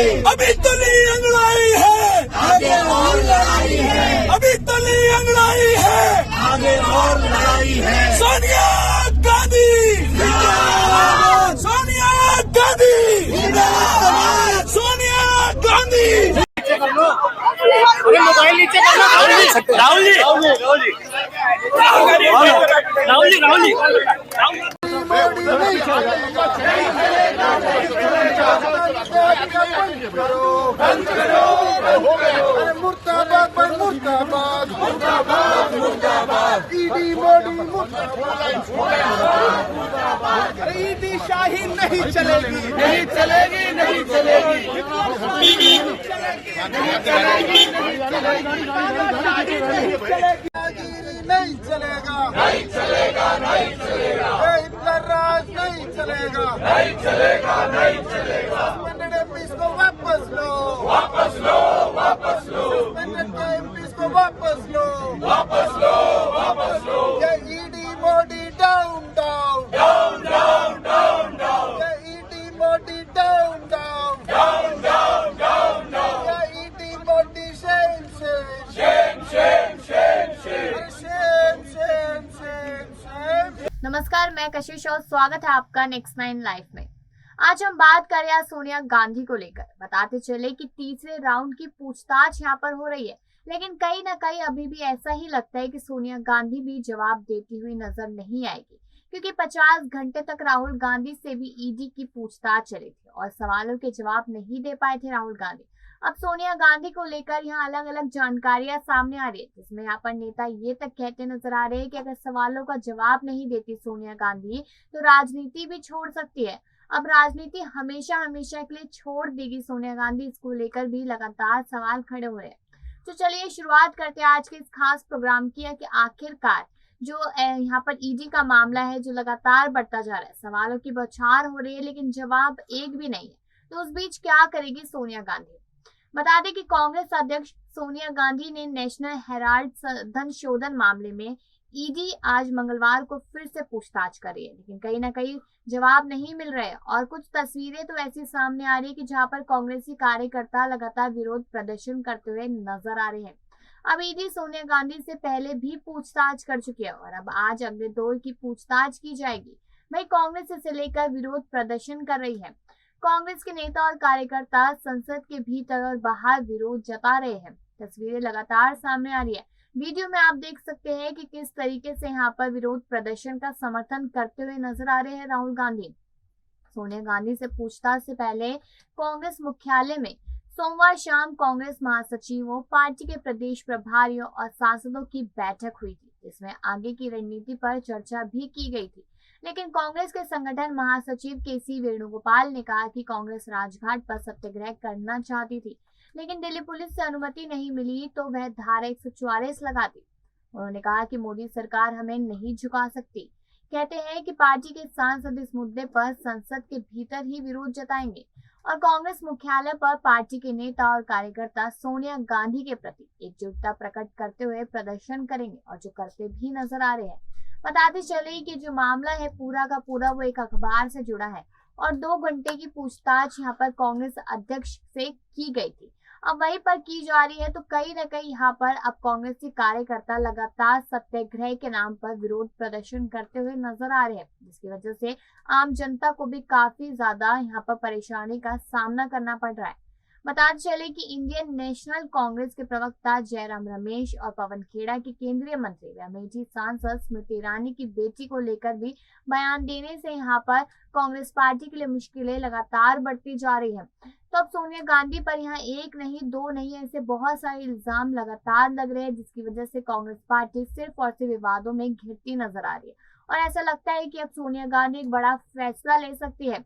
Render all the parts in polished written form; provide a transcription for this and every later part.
अभी तो नहीं अंगड़ाई है, आगे और लड़ाई है, अभी तो नहीं अंगड़ाई है, आगे और लड़ाई है। सोनिया गांधी जिंदाबाद, सोनिया गांधी जिंदाबाद। सोनिया गांधी। मोबाइल नीचे करना। राहुल जी मुर्दाबाद मुर्दाबाद मुर्दाबाद मुर्दाबाद ईडी मोदी मुर्दाबाद। ईडी शाही नहीं चलेगी, नहीं चलेगी, नहीं चलेगी, नहीं चलेगी, नहीं चलेगा, नहीं चलेगा, नहीं चलेगा, हिटलर राज नहीं चलेगा, नहीं चलेगा, नहीं चलेगा। सस्पेंडेड एमपीज को वापस लो, वापस लो, वापस लो। सस्पेंडेड एमपीज को वापस लो, वापस लो, वापस लो। ये ED Modi down down down down down down. ये ED Modi down down down down down down. ये ED Modi shame shame shame shame shame shame shame shame shame shame. नमस्कार, मैं कशिश और स्वागत है आपका नेक्स्ट 9 लाइव में। आज हम बात कर रहे हैं सोनिया गांधी को लेकर। बताते चले कि तीसरे राउंड की पूछताछ यहाँ पर हो रही है, लेकिन कहीं ना कहीं अभी भी ऐसा ही लगता है कि सोनिया गांधी भी जवाब देती हुई नजर नहीं आएगी, क्योंकि 50 घंटे तक राहुल गांधी से भी ईडी की पूछताछ चली थी और सवालों के जवाब नहीं दे पाए थे राहुल गांधी। अब सोनिया गांधी को लेकर यहाँ अलग अलग जानकारियां सामने आ रही है, जिसमें यहाँ पर नेता ये तक कहते नजर आ रहे हैं कि अगर सवालों का जवाब नहीं देती सोनिया गांधी तो राजनीति भी छोड़ सकती है। अब राजनीति हमेशा हमेशा के लिए छोड़ देगी सोनिया गांधी, इसको लेकर भी लगातार सवाल खड़े हो रहे हैं। तो चलिए शुरुआत करते हैं आज के इस खास प्रोग्राम की कि आखिरकार जो यहाँ पर ईडी का मामला है जो लगातार बढ़ता जा रहा है, सवालों की बौछार हो रही है लेकिन जवाब एक भी नहीं है। तो उस बीच क्या करेगी सोनिया गांधी? बता दें कि कांग्रेस अध्यक्ष सोनिया गांधी ने नेशनल हेराल्ड धन शोधन मामले में ईडी आज मंगलवार को फिर से पूछताछ कर रही है, लेकिन कहीं ना कहीं जवाब नहीं मिल रहे और कुछ तस्वीरें तो ऐसी सामने आ रही है कि जहां पर कांग्रेसी कार्यकर्ता लगातार विरोध प्रदर्शन करते हुए नजर आ रहे हैं। अब ईडी सोनिया गांधी से पहले भी पूछताछ कर चुकी है और अब आज अगले दौर की पूछताछ की जाएगी। वही कांग्रेस इसे लेकर विरोध प्रदर्शन कर रही है। कांग्रेस के नेता और कार्यकर्ता संसद के भीतर और बाहर विरोध जता रहे हैं। तस्वीरें लगातार सामने आ रही है। वीडियो में आप देख सकते हैं कि किस तरीके से यहाँ पर विरोध प्रदर्शन का समर्थन करते हुए नजर आ रहे हैं राहुल गांधी। सोनिया गांधी से पूछताछ से पहले कांग्रेस मुख्यालय में सोमवार शाम कांग्रेस महासचिवों, पार्टी के प्रदेश प्रभारियों और सांसदों की बैठक हुई थी, जिसमें आगे की रणनीति पर चर्चा भी की गई थी। लेकिन कांग्रेस के संगठन महासचिव केसी वेणुगोपाल ने कहा कि कांग्रेस राजघाट पर सत्याग्रह करना चाहती थी, लेकिन दिल्ली पुलिस से अनुमति नहीं मिली तो वह धारा 144 लगाती। उन्होंने कहा कि मोदी सरकार हमें नहीं झुका सकती। कहते हैं कि पार्टी के सांसद इस मुद्दे पर संसद के भीतर ही विरोध जताएंगे और कांग्रेस मुख्यालय पर पार्टी के नेता और कार्यकर्ता सोनिया गांधी के प्रति एकजुटता प्रकट करते हुए प्रदर्शन करेंगे और जो करते भी नजर आ रहे हैं। बताते चले कि जो मामला है पूरा का पूरा वो एक अखबार से जुड़ा है और 2 घंटे की पूछताछ यहाँ पर कांग्रेस अध्यक्ष से की गई थी। अब वहीं पर की जा रही है, तो कहीं न कहीं यहाँ पर अब कांग्रेसी कार्यकर्ता लगातार सत्याग्रह के नाम पर विरोध प्रदर्शन करते हुए नजर आ रहे हैं, जिसकी वजह से आम जनता को भी काफी ज्यादा यहाँ पर परेशानी का सामना करना पड़ रहा है। बताते चले कि इंडियन नेशनल कांग्रेस के प्रवक्ता जयराम रमेश और पवन खेड़ा की केंद्रीय मंत्री व अमेठी सांसद स्मृति ईरानी की बेटी को लेकर भी बयान देने से यहाँ पर कांग्रेस पार्टी के लिए मुश्किलें लगातार बढ़ती जा रही है। तो अब सोनिया गांधी पर यहाँ एक नहीं, 2 नहीं, ऐसे बहुत सारे इल्जाम लगातार लग रहे हैं, जिसकी वजह से कांग्रेस पार्टी सिर्फ और सिर्फ विवादों में घिरती नजर आ रही है और ऐसा लगता है कि अब सोनिया गांधी एक बड़ा फैसला ले सकती है,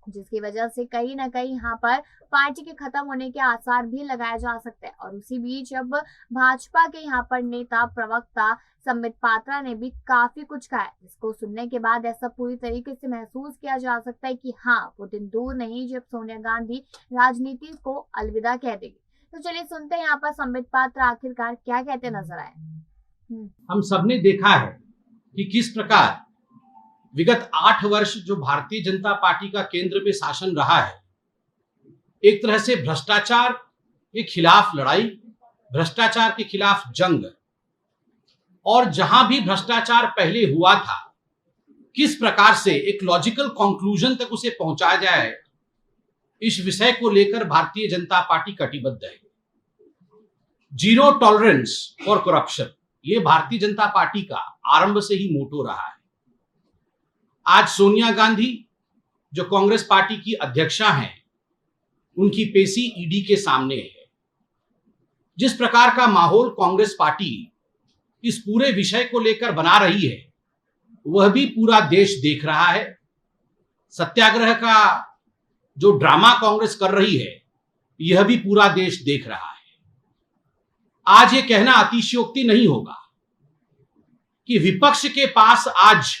जिसकी वजह से कहीं ना कहीं यहाँ पर पार्टी के खत्म होने के आसार भी लगाए जा सकते हैं। और उसी बीच अब भाजपा के यहाँ पर नेता प्रवक्ता संबित पात्रा ने भी काफी कुछ कहा है, जिसको सुनने के बाद ऐसा पूरी तरीके से महसूस किया जा सकता है कि हाँ, वो दिन दूर नहीं जब सोनिया गांधी राजनीति को अलविदा कह देगी। तो चलिए सुनते हैं यहाँ पर संबित पात्रा आखिरकार क्या कहते नजर आए। हम सबने देखा है कि किस प्रकार विगत 8 वर्ष जो भारतीय जनता पार्टी का केंद्र में शासन रहा है, एक तरह से भ्रष्टाचार के खिलाफ लड़ाई, भ्रष्टाचार के खिलाफ जंग, और जहां भी भ्रष्टाचार पहले हुआ था किस प्रकार से एक लॉजिकल कंक्लूजन तक उसे पहुंचाया जाए, इस विषय को लेकर भारतीय जनता पार्टी कटिबद्ध है। जीरो टॉलरेंस फॉर करप्शन, ये भारतीय जनता पार्टी का आरंभ से ही मोटो रहा है। आज सोनिया गांधी जो कांग्रेस पार्टी की अध्यक्षा हैं, उनकी पेशी ईडी के सामने है। जिस प्रकार का माहौल कांग्रेस पार्टी इस पूरे विषय को लेकर बना रही है, वह भी पूरा देश देख रहा है। सत्याग्रह का जो ड्रामा कांग्रेस कर रही है, यह भी पूरा देश देख रहा है। आज ये कहना अतिशयोक्ति नहीं होगा कि विपक्ष के पास आज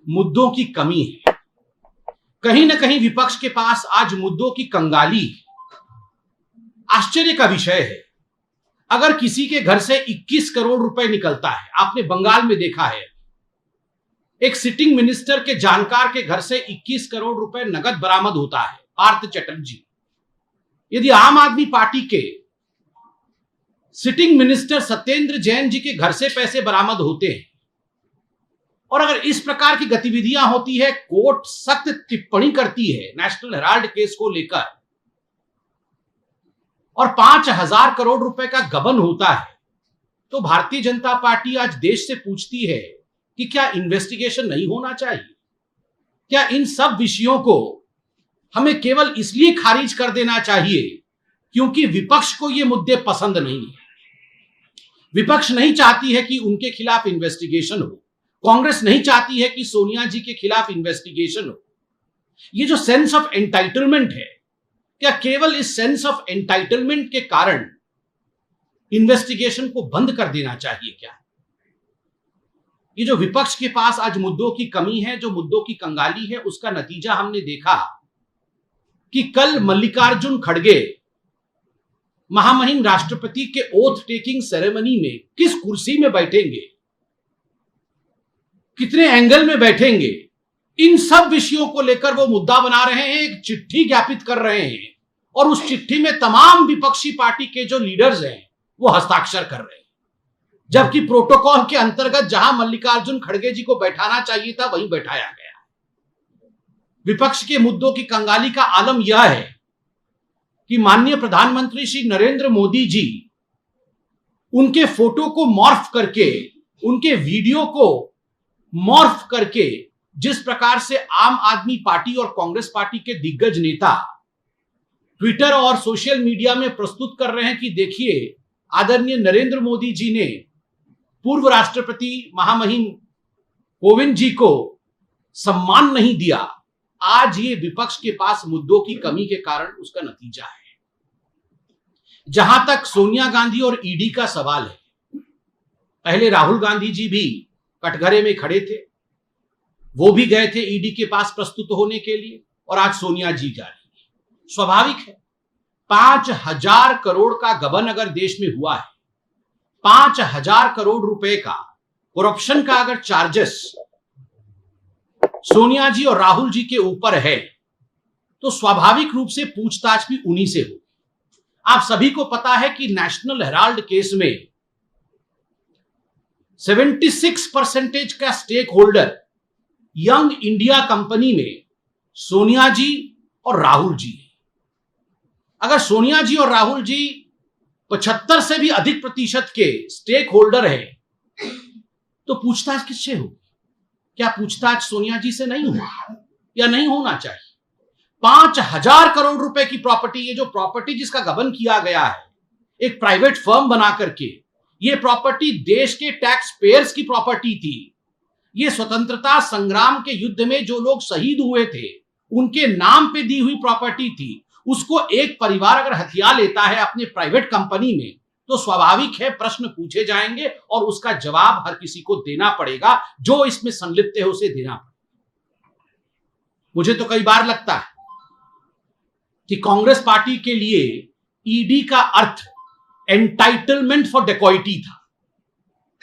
मुद्दों की कमी है। कहीं ना कहीं विपक्ष के पास आज मुद्दों की कंगाली है। आश्चर्य का विषय है, अगर किसी के घर से 21 करोड़ रुपए निकलता है, आपने बंगाल में देखा है, एक सिटिंग मिनिस्टर के जानकार के घर से 21 करोड़ रुपए नगद बरामद होता है, पार्थ चटर्जी। यदि आम आदमी पार्टी के सिटिंग मिनिस्टर सत्येंद्र जैन जी के घर से पैसे बरामद होते हैं, और अगर इस प्रकार की गतिविधियां होती है, कोर्ट सख्त टिप्पणी करती है नेशनल हेराल्ड केस को लेकर, और 5,000 करोड़ रुपए का गबन होता है, तो भारतीय जनता पार्टी आज देश से पूछती है कि क्या इन्वेस्टिगेशन नहीं होना चाहिए? क्या इन सब विषयों को हमें केवल इसलिए खारिज कर देना चाहिए क्योंकि विपक्ष को ये मुद्दे पसंद नहीं है? विपक्ष नहीं चाहती है कि उनके खिलाफ इन्वेस्टिगेशन हो, कांग्रेस नहीं चाहती है कि सोनिया जी के खिलाफ इन्वेस्टिगेशन हो। ये जो सेंस ऑफ एंटाइटलमेंट है, क्या केवल इस सेंस ऑफ एंटाइटलमेंट के कारण इन्वेस्टिगेशन को बंद कर देना चाहिए क्या? ये जो विपक्ष के पास आज मुद्दों की कमी है, जो मुद्दों की कंगाली है, उसका नतीजा हमने देखा कि कल मल्लिकार्जुन खड़गे महामहिम राष्ट्रपति के ओथ टेकिंग सेरेमनी में किस कुर्सी में बैठेंगे, कितने एंगल में बैठेंगे, इन सब विषयों को लेकर वो मुद्दा बना रहे हैं, एक चिट्ठी ज्ञापित कर रहे हैं, और उस चिट्ठी में तमाम विपक्षी पार्टी के जो लीडर्स हैं वो हस्ताक्षर कर रहे हैं। जबकि प्रोटोकॉल के अंतर्गत जहां मल्लिकार्जुन खड़गे जी को बैठाना चाहिए था, वहीं बैठाया गया। विपक्ष के मुद्दों की कंगाली का आलम यह है कि माननीय प्रधानमंत्री श्री नरेंद्र मोदी जी उनके फोटो को मॉर्फ करके, उनके वीडियो को मॉर्फ करके, जिस प्रकार से आम आदमी पार्टी और कांग्रेस पार्टी के दिग्गज नेता ट्विटर और सोशल मीडिया में प्रस्तुत कर रहे हैं कि देखिए, आदरणीय नरेंद्र मोदी जी ने पूर्व राष्ट्रपति महामहिम कोविंद जी को सम्मान नहीं दिया। आज ये विपक्ष के पास मुद्दों की कमी के कारण उसका नतीजा है। जहां तक सोनिया गांधी और ईडी का सवाल है, पहले राहुल गांधी जी भी कटघरे में खड़े थे, वो भी गए थे ईडी के पास प्रस्तुत होने के लिए, और आज सोनिया जी जा रही है। स्वाभाविक है, 5,000 करोड़ का गबन अगर देश में हुआ है, 5,000 करोड़ रुपए का करप्शन का अगर चार्जेस सोनिया जी और राहुल जी के ऊपर है, तो स्वाभाविक रूप से पूछताछ भी उन्हीं से होगी। आप सभी को पता है कि नेशनल हेराल्ड केस में 76% का stakeholder young India company में सोनिया जी और राहुल जी है। अगर सोनिया जी और राहुल जी 75 से भी अधिक प्रतिशत के स्टेक होल्डर हैं, तो पूछताछ किससे होगी? क्या पूछताछ सोनिया जी से नहीं होगी या नहीं होना चाहिए? 5,000 करोड़ रुपए की प्रॉपर्टी, ये जो प्रॉपर्टी जिसका गबन किया गया है एक प्राइवेट फर्म बना करके, ये प्रॉपर्टी देश के टैक्स पेयर्स की प्रॉपर्टी थी। ये स्वतंत्रता संग्राम के युद्ध में जो लोग शहीद हुए थे, उनके नाम पे दी हुई प्रॉपर्टी थी। उसको एक परिवार अगर हथिया लेता है अपने प्राइवेट कंपनी में, तो स्वाभाविक है प्रश्न पूछे जाएंगे और उसका जवाब हर किसी को देना पड़ेगा, जो इसमें संलिप्त है उसे देना पड़ेगा। मुझे तो कई बार लगता है कि कांग्रेस पार्टी के लिए ईडी का अर्थ एंटाइटलमेंट फॉर डेकॉइटी था।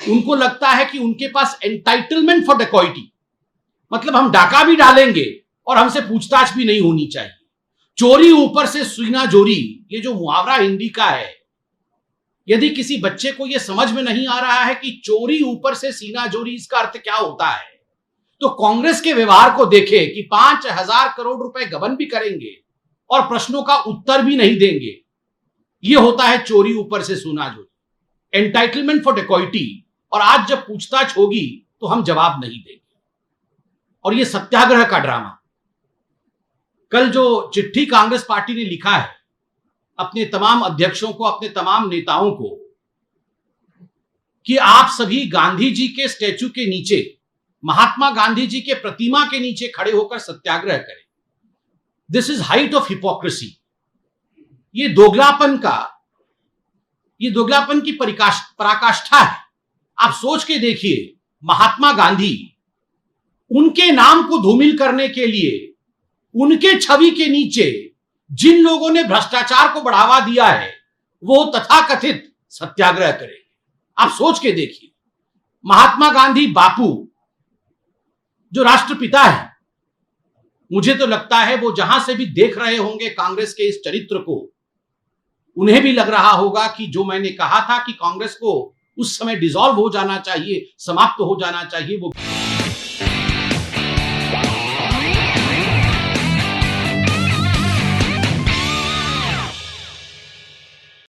उनको लगता है कि उनके पास एंटाइटलमेंट फॉर डेकॉइटी मतलब हम डाका भी डालेंगे और हमसे पूछताछ भी नहीं होनी चाहिए। चोरी ऊपर से सीना जोरी, ये जो मुहावरा हिंदी का है, यदि किसी बच्चे को यह समझ में नहीं आ रहा है कि चोरी ऊपर से सीना जोरी इसका अर्थ क्या होता है, तो कांग्रेस के व्यवहार को देखे कि 5,000 करोड़ रुपए गबन भी करेंगे और प्रश्नों का उत्तर भी नहीं देंगे। यह होता है चोरी ऊपर से सीना जोरी, एंटाइटलमेंट फॉर डेकॉइटी। और आज जब पूछताछ होगी तो हम जवाब नहीं देंगे। और यह सत्याग्रह का ड्रामा, कल जो चिट्ठी कांग्रेस पार्टी ने लिखा है अपने तमाम अध्यक्षों को, अपने तमाम नेताओं को, कि आप सभी गांधी जी के स्टैचू के नीचे, महात्मा गांधी जी के प्रतिमा के नीचे खड़े होकर सत्याग्रह करें। This is height of hypocrisy. ये दोगलापन की पराकाष्ठा है। आप सोच के देखिए, महात्मा गांधी, उनके नाम को धूमिल करने के लिए उनके छवि के नीचे जिन लोगों ने भ्रष्टाचार को बढ़ावा दिया है वो तथाकथित सत्याग्रह करेंगे। आप सोच के देखिए, महात्मा गांधी बापू जो राष्ट्रपिता है, मुझे तो लगता है वो जहां से भी देख रहे होंगे कांग्रेस के इस चरित्र को, उन्हें भी लग रहा होगा कि जो मैंने कहा था कि कांग्रेस को उस समय डिसॉल्व हो जाना चाहिए, समाप्त हो जाना चाहिए, वो